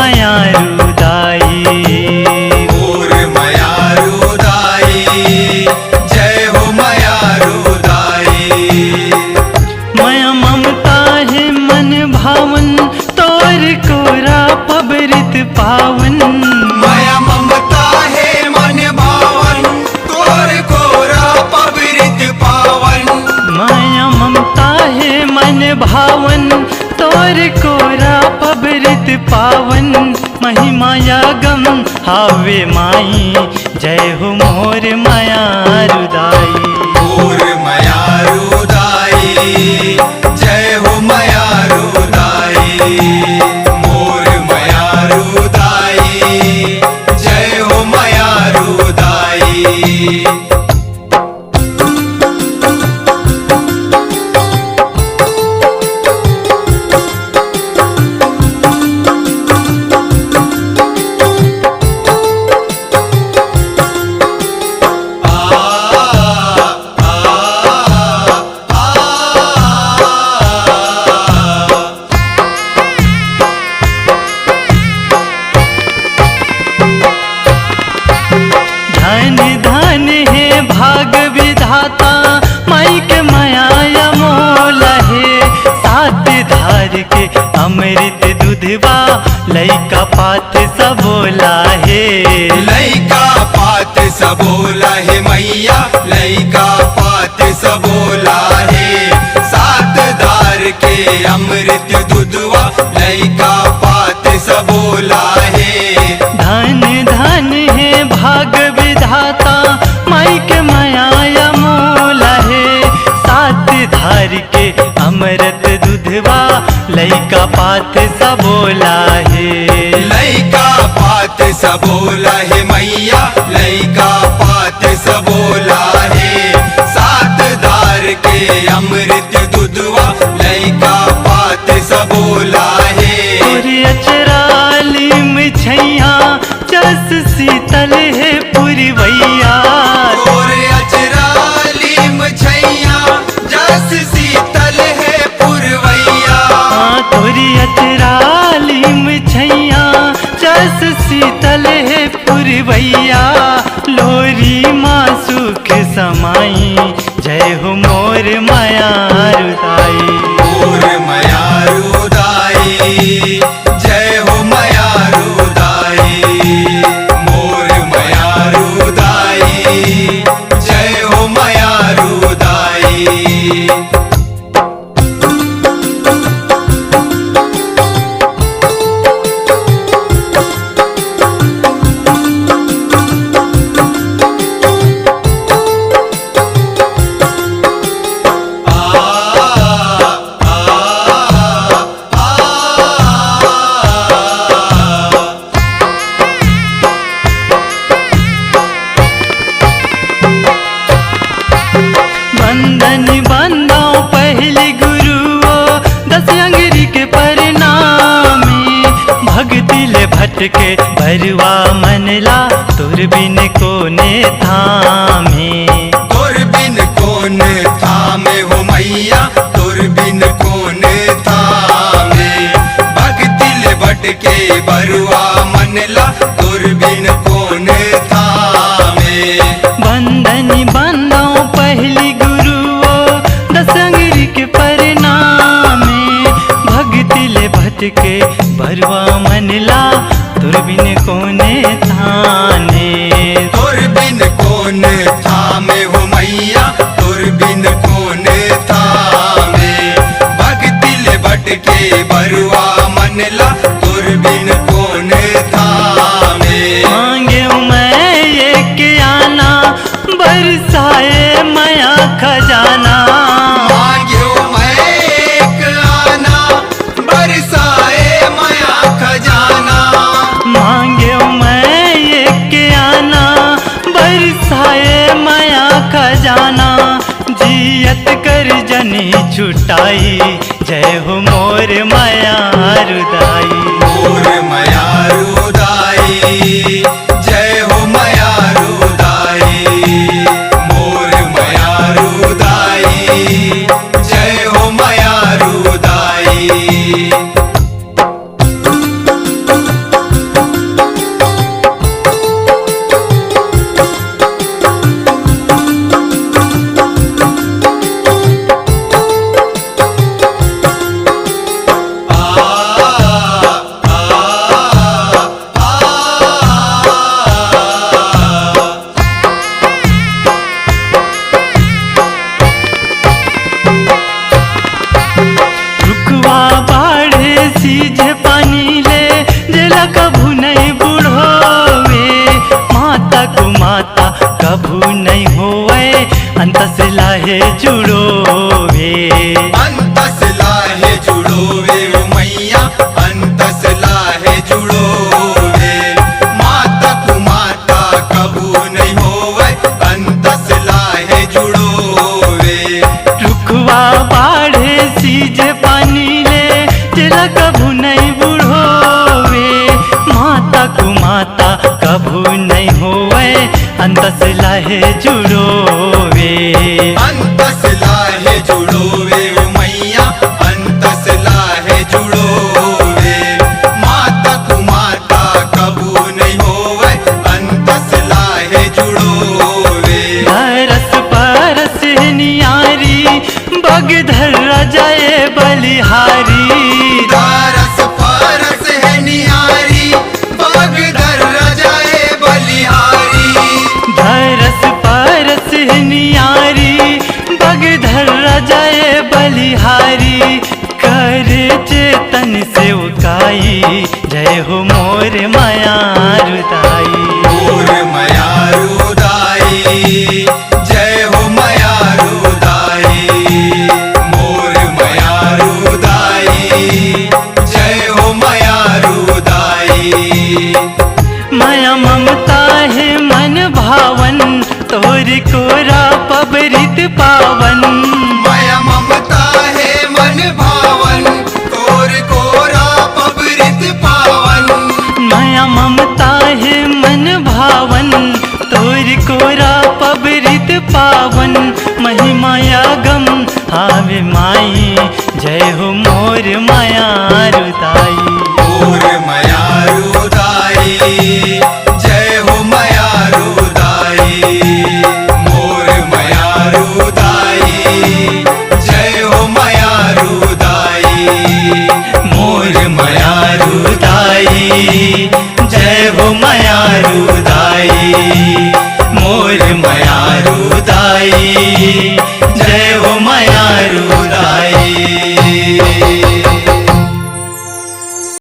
माया रुदाई। मोर माया रुदाई, जय हो माया रुदाई। माया ममता है मन भावन, तोर कोरा पबरित पावन। माया ममता है मन भावन, तोर कोरा पवित्र पावन। माया ममता है मन भावन, तोर कोरा पबरित पावन। महिमाया गम हावे माई, जय हो मोर माया रुदाई। मोर माया रुदाई, जय हो माया रुदाई। मोर माया रुदाई, जय हो माया रुदाई। धन धन है भाग विधाता, माई के माया मोल है। सात धार के अमृत दूधवा, लइका पात सबोला है। लइका पात सबोला है मैया, लइका पात सबोला है। सात धार के अमृत दुधवा, लइका पात सबोला है। धन धन है भाग विधाता, माई के माया मोल है। सात धार के अमृत दूधवा, लइका पात सबोला है। लइका पात सबोला है मैया, लइका पात सबोला है। सात धार के अमृत दुधवा, लइका पात सबोला है। पूरी अचराली मिछैया, जस शीतल है पुरवैया। और अचराली मछैया, जस शीतल है पुरवैया। तोरी अचराली मिछैया, जस शीतल है पुरवैया। लोरी माँ सुख समाई, जय हो मोर माया रुदाई। मोर माया रुदाई, जय हो माया रुदाई। मोर माया रुदाई, जय हो माया रुदाई। बंधन बंदो पहली गुरुओ, दस अंगरी के परिणामी। भक्ति ले भटके भरवा मनला, तुर बिन कोने थामे। तोर बिन कौन थामे हो मैया, तोर बिन कौन थामे। भक्ति ले भटके बरुआ मनला, तोर बिन कौन थामे। बंधन बंदो पहली गुरुओ, दस अंगरी के परिणामी। भक्ति ले भटके भरवा मनला, तुर बिन कोने थाने। तोर बिन कौन थामे हो मैया, तोर बिन कौन थामे। भक्ति ले भटके बरुआ मनला, तोर बिन कौन थामे। मांगे मैं एक आना, बरसाए माया खजाना। मांग्यो मैं एक आना, बरसाए माया खजाना। मांगे मैं एक आना, बरसाए माया खजाना। जियत कर जनी छुटाई, जय हो मोर माया रुदाई। मोर माया रुदाई, जय हो माया रुदाई। मोर माया रुदाई, जय हो माया रुदाई। चला कभू नहीं बूढ़ोवे, माता को माता कभू नहीं होवे, अंत से लाहे जुड़ोवे। अंतस लाहे जुड़ोवे ओ मैया, अंतस लाहे जुड़ोवे। माता को माता कबू नहीं होवे, अंतस लाहे जुड़ोवे। रुखवा बाढ़े सीज पानी ले, चला कभू नहीं बूढ़ोवे, माता को माता कभू नहीं होवे, अंतस लाहे जुड़ोवे। अंतस लाहे जुड़ोवे ओ मैया, अंतस लाहे जुड़ोवे। माता को माता कबू नहीं होवे, अंतस लाहे जुड़ोवे। बरस परस नियारी, बगधर जाए बलिहारी। दारस पारस है निहारी, बगधर रजाए बलिहारी। धरस परस नियारी, बगधर जाए बलिहारी। करे चेतन से उकाई, जय हो मोर माया रुदाई। मोर माया रुदाई, जय हो माया रुदाई। मोर माया रुदाई, जय हो माया रुदाई। माया ममता है मन भावन, तोर कोरा पबरित पावन। माया ममता है मन भावन, तोर कोरा पबरित पावन। माया ममता है मन भावन, तोर कोरा पबरित पावन। महिमाया गम हावे माई, जय हो मोर माया रुदाई। मोर माया रुदाई, जय हो माया रुदाई। मोर माया रुदाई, जय हो माया रुदाई। मोर माया रुदाई, जय हो माया रुदाई।